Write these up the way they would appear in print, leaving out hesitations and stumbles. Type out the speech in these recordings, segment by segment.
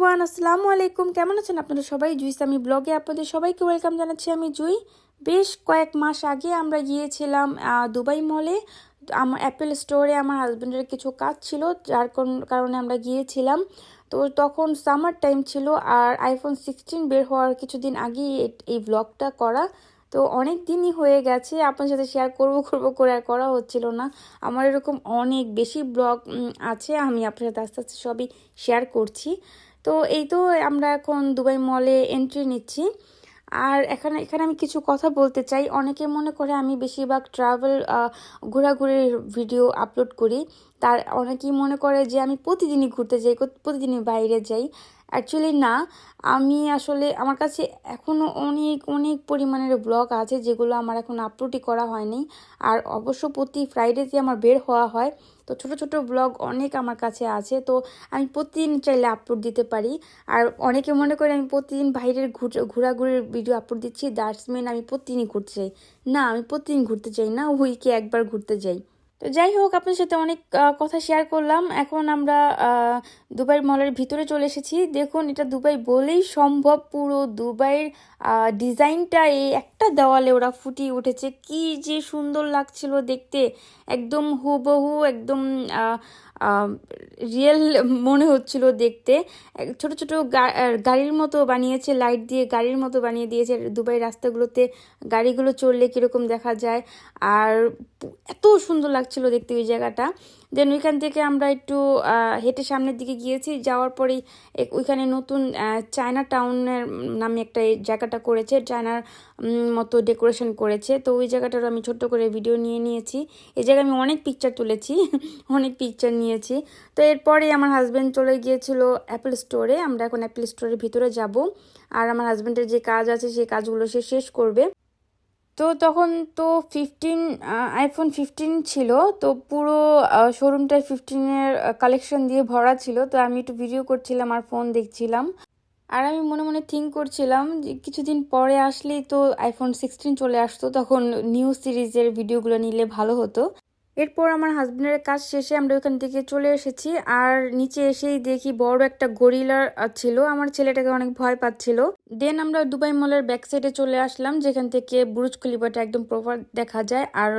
Everyone, আসসালামু আলাইকুম। কেমন আছেন আপনারা সবাই? জুইসামি ব্লগে আপনাদের সবাইকে ওয়েলকাম জানাচ্ছি। আমি জুই। বেশ কয়েক মাস আগে আমরা গিয়েছিলাম দুবাই মলে। আমার অ্যাপেল স্টোরে আমার হাজব্যান্ডের কিছু কাজ ছিল, যার কারণে আমরা গিয়েছিলাম। তো তখন সামার টাইম ছিল, আর আইফোন 16 বের হওয়ার কিছুদিন আগেই এই ব্লগটা করা। তো অনেক দিনই হয়ে গেছে, আপনার সাথে শেয়ার করব করে আর করা হচ্ছিল না। আমার এরকম অনেক বেশি ব্লগ আছে, আমি আপনার সাথে আস্তে আস্তে সবই শেয়ার করছি। তো এই তো আমরা এখন দুবাই মলে এন্ট্রি নিচ্ছি। আর এখানে এখানে আমি কিছু কথা বলতে চাই। অনেকে মনে করে আমি বেশিরভাগ ট্রাভেল ঘোরাঘুরির ভিডিও আপলোড করি। তার অনেকেই মনে করে যে আমি প্রতিদিনই ঘুরতে যাই, প্রতিদিনই বাইরে যাই। অ্যাকচুয়ালি না, আমি আসলে আমার কাছে এখনও অনেক অনেক পরিমাণের ব্লগ আছে যেগুলো আমার এখন আপলোডই করা হয়নি। আর অবশ্য প্রতি ফ্রাইডেতে আমার বের হওয়া হয়, তো ছোট ছোট ব্লগ অনেক আমার কাছে আছে। তো আমি প্রতিদিন চাইলে আপলোড দিতে পারি। আর অনেকে মনে করে আমি প্রতিদিন বাইরের ঘোরাঘুরির ভিডিও আপলোড দিচ্ছি, দ্যাটস মিন আমি প্রতিদিনই ঘুরতে চাই। না, আমি প্রতিদিন ঘুরতে চাই না, উইকে একবার ঘুরতে যাই। তো যাই হোক, আপনার সাথে অনেক কথা শেয়ার করলাম। এখন আমরা দুবাই মলের ভিতরে চলে এসেছি। দেখুন, এটা দুবাই বলেই সম্ভব। পুরো দুবাইয়ের ডিজাইনটা এই একটা দেওয়ালে ওরা ফুটিয়ে উঠেছে। কি যে সুন্দর লাগছিল দেখতে, একদম হুবহু, একদম রিয়েল মনে হচ্ছিল দেখতে। ছোট ছোট গাড়ির মতো বানিয়েছে, লাইট দিয়ে গাড়ির মতো বানিয়ে দিয়েছে। দুবাই রাস্তাগুলোতে গাড়িগুলো চললে কীরকম দেখা যায়, আর এত সুন্দর লাগছিল দেখতে ওই জায়গাটা। দেন ওইখান থেকে আমরা একটু হেঁটে সামনের দিকে গিয়েছি। যাওয়ার পরেই ওইখানে নতুন চায়না টাউনের নামে একটা এই জায়গাটা করেছে, চায়নার মতো ডেকোরেশন করেছে। তো ওই জায়গাটার আমি ছোট্ট করে ভিডিও নিয়ে নিয়েছি। এই জায়গায় আমি অনেক পিকচার তুলেছি, অনেক পিকচার নিয়েছি। তো এরপরে আমার হাজব্যান্ড চলে গিয়েছিল অ্যাপেল স্টোরে। আমরা এখন অ্যাপেল স্টোরের ভিতরে যাব, আর আমার হাজব্যান্ডের যে কাজ আছে সেই কাজগুলো সে শেষ করবে। তো তখন তো আইফোন 15 ছিল। তো পুরো শোরুমটায় 15-এর কালেকশন দিয়ে ভরা ছিল। তো আমি একটু ভিডিও করছিলাম আর ফোন দেখছিলাম। আর আমি মনে মনে থিঙ্ক করছিলাম যে কিছুদিন পরে আসলেই তো আইফোন 16 চলে আসতো, তখন নিউ সিরিজের ভিডিওগুলো নিলে ভালো হতো। এরপর আমার হাজব্যান্ডের কাজ শেষে আমরা ওখান থেকে চলে এসেছি। আর নিচে এসেই দেখি বড় একটা গরিলা ছিল। আমার ছেলেটাকে অনেক ভয় পাচ্ছিল। দেন আমরা দুবাই মলের ব্যাক সাইডে চলে আসলাম, যেখান থেকে বুর্জ খলিফাটা একদম প্রপার দেখা যায়, আর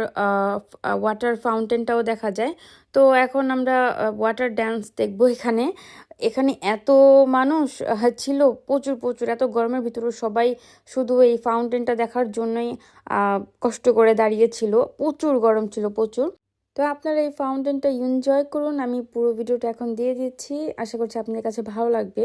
ওয়াটার ফাউন্টেনটাও দেখা যায়। তো এখন আমরা ওয়াটার ড্যান্স দেখবো এখানে। এখানে এত মানুষ ছিল, প্রচুর প্রচুর, এত গরমের ভিতরে সবাই শুধু এই ফাউন্টেনটা দেখার জন্যই কষ্ট করে দাঁড়িয়েছিল। প্রচুর গরম ছিল, প্রচুর। তো আপনারা এই ফাউন্টেনটা এনজয় করুন। আমি পুরো ভিডিওটা এখন দিয়ে দিচ্ছি, আশা করছি আপনাদের কাছে ভালো লাগবে।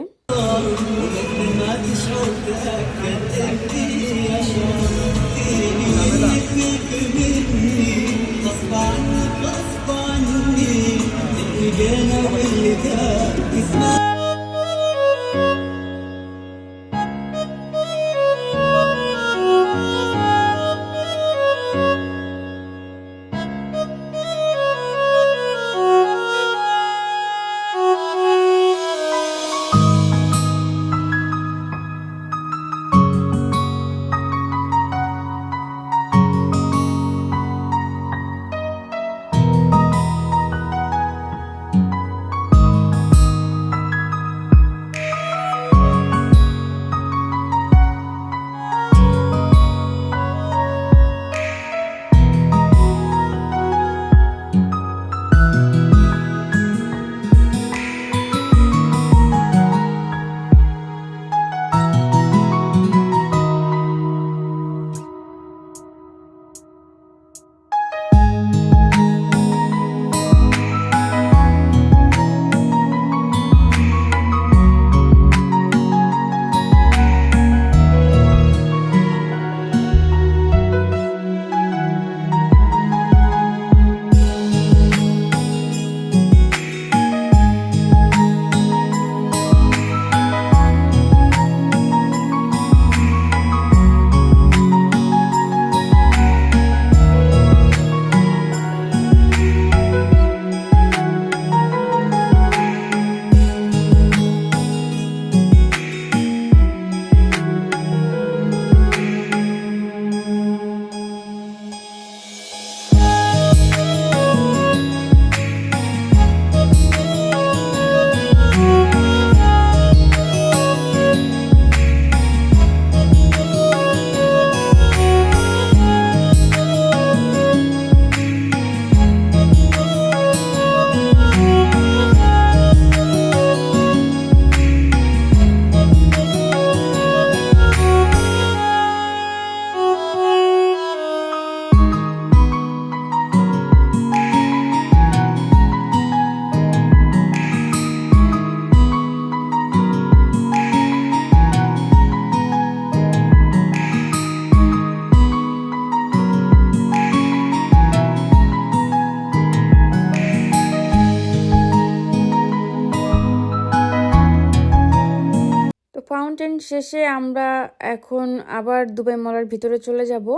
শেষে আমরা এখন আবার দুবাই মলের ভিতরে চলে যাব।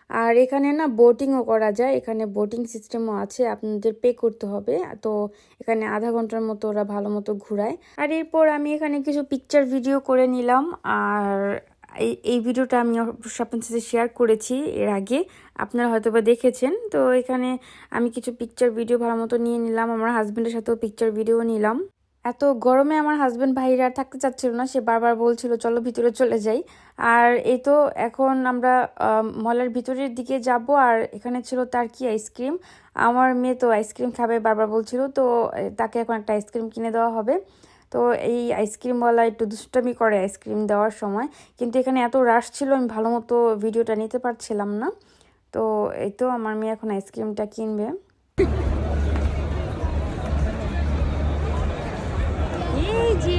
আর এখানে না বোটিংও করা যায়, এখানে বোটিং সিস্টেমও আছে, আপনাদের পে করতে হবে। তো এখানে আধা ঘন্টার মতো ওরা ভালো মতো ঘুরায়। আর এরপর আমি এখানে কিছু পিকচার ভিডিও করে নিলাম। আর এই ভিডিওটা আমি অবশ্যই আপনাদের সাথে শেয়ার করেছি এর আগে, আপনারা হয়তো বা দেখেছেন। তো এখানে আমি কিছু পিকচার ভিডিও ভালো মতো নিয়ে নিলাম, আমার হাজব্যান্ডের সাথেও পিকচার ভিডিও নিলাম। এত গরমে আমার হাজব্যান্ড ভাইরা আর থাকতে চাচ্ছিল না, সে বারবার বলছিল চলো ভিতরে চলে যাই। আর এই তো এখন আমরা মলের ভিতরের দিকে যাব। আর এখানে ছিল তার কি আইসক্রিম, আমার মেয়ে তো আইসক্রিম খাবে বারবার বলছিল, তো তাকে এখন একটা আইসক্রিম কিনে দেওয়া হবে। তো এই আইসক্রিমওয়ালা একটু দুষ্টামি করে আইসক্রিম দেওয়ার সময়, কিন্তু এখানে এত রাশ ছিল আমি ভালো মতো ভিডিওটা নিতে পারছিলাম না। তো এই তো আমার মেয়ে এখন আইসক্রিমটা কিনবে। এই যে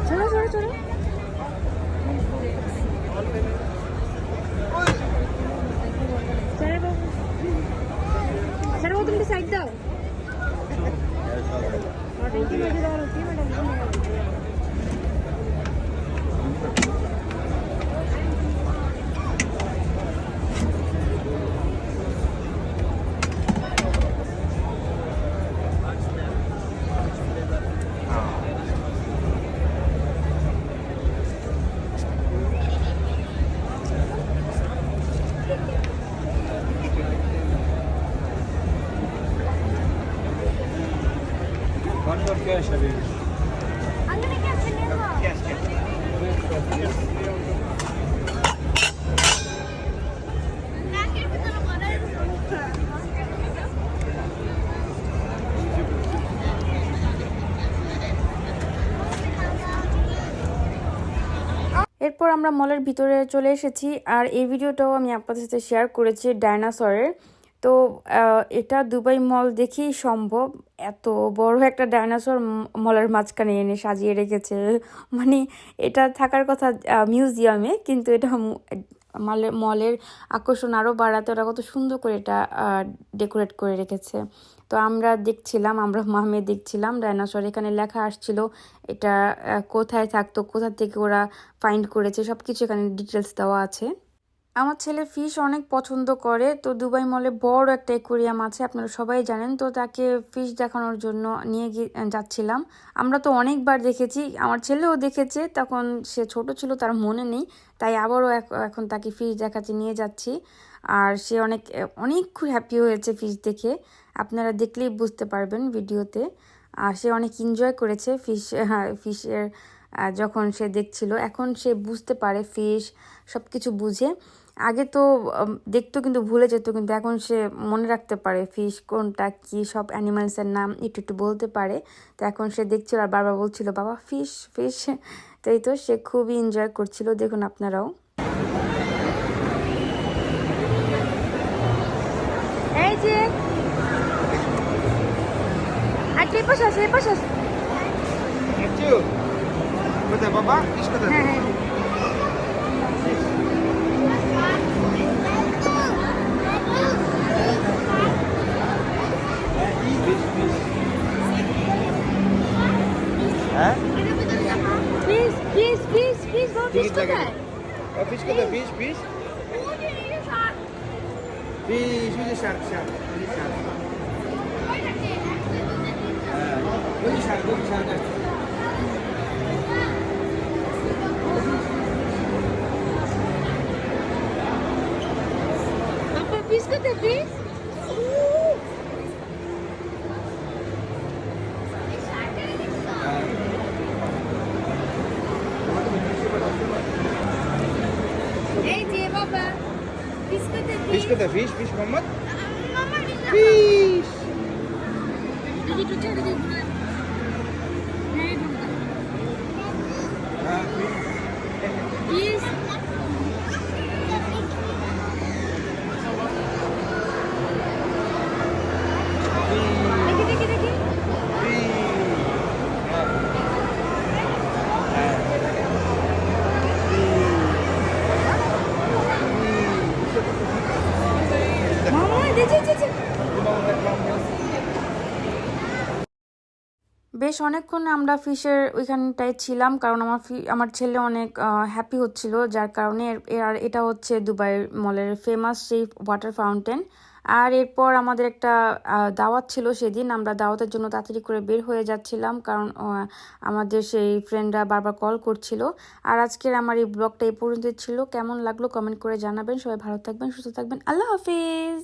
চলো চলো চলো, তুমি সাইড দাও। Cash, I mean. I'm gonna get vanilla. Cash, cash. এরপর আমরা মলের ভিতরে চলে এসেছি। আর এই ভিডিওটাও আমি আপনাদের সাথে শেয়ার করেছি ডাইনোসরের। তো এটা দুবাই মল দেখেই সম্ভব, এত বড় একটা ডাইনোসর মলের মাঝখানে এনে সাজিয়ে রেখেছে। মানে এটা থাকার কথা মিউজিয়ামে, কিন্তু এটা মলের আকর্ষণ আরও বাড়াতে ওরা কত সুন্দর করে এটা ডেকোরেট করে রেখেছে। তো আমরা দেখছিলাম, আমরা মামে দেখছিলাম ডাইনোসর, এখানে লেখা আসছিল এটা কোথায় থাকতো, কোথা থেকে ওরা ফাইন্ড করেছে, সব কিছু এখানে ডিটেলস দেওয়া আছে। আমার ছেলে ফিশ অনেক পছন্দ করে, তো দুবাই মলে বড় একটা অ্যাকোয়ারিয়াম আছে, আপনারা সবাই জানেন। তো তাকে ফিশ দেখানোর জন্য নিয়ে যাচ্ছিলাম। আমরা তো অনেকবার দেখেছি, আমার ছেলেও দেখেছে, তখন সে ছোট ছিল তার মনে নেই, তাই আবারও এখন তাকে ফিশ দেখাতে নিয়ে যাচ্ছি। আর সে অনেক অনেক হ্যাপি হয়েছে ফিশ দেখে, আপনারা দেখলেই বুঝতে পারবেন ভিডিওতে। আর সে অনেক এনজয় করেছে ফিশের যখন সে দেখছিল। এখন সে বুঝতে পারে ফিশ, সব কিছু বুঝে। আগে তো দেখতো কিন্তু ভুলে যেত, কিন্তু এখন সে মনে রাখতে পারে ফিশ কোনটা কি, সব অ্যানিমালসের নাম একটু একটু বলতে পারে। তো এখন সে দেখছিল আর বারবার বলছিল বাবা ফিশ ফিশ। তো এই তো সে খুবই এনজয় করছিল, দেখুন আপনারাও। এই যে আচ্ছা এই পাশে আছে, এই পাশে আছে। কোথায় বাবা? ফিশ কোথায়? হ্যাঁ হ্যাঁ হ্যাঁ? Fish fish fish fish fish কোথায়? ফিশ কোথায়? ফিশ ফিশ ফিশ, ওই যে শার্ক শার্ক, ওই যে শার্ক। হ্যাঁ, ওই যে শার্ক, ওই যে শার্ক আছে। আপা ফিশ কোথায়? ফিশ এই যে বাবা ফিশ কোথায়? ফিশ কোথায়? Fish fish Mohammad. Mama, Fish. বেশ অনেকক্ষণ আমরা ফিশের ওইখানটায় ছিলাম, কারণ আমার ছেলে অনেক হ্যাপি হচ্ছিল, যার কারণে আর এটা হচ্ছে দুবাই মলের ফেমাস সেই ওয়াটার ফাউন্টেন। আর এরপর আমাদের একটা দাওয়াত ছিল সেদিন, আমরা দাওয়াতের জন্য তাড়াতাড়ি করে বের হয়ে যাচ্ছিলাম, কারণ আমাদের সেই ফ্রেন্ডরা বারবার কল করছিল। আর আজকের আমার এই ব্লগটা এই পর্যন্ত ছিল। কেমন লাগলো কমেন্ট করে জানাবেন। সবাই ভালো থাকবেন, সুস্থ থাকবেন। আল্লাহ হাফিজ।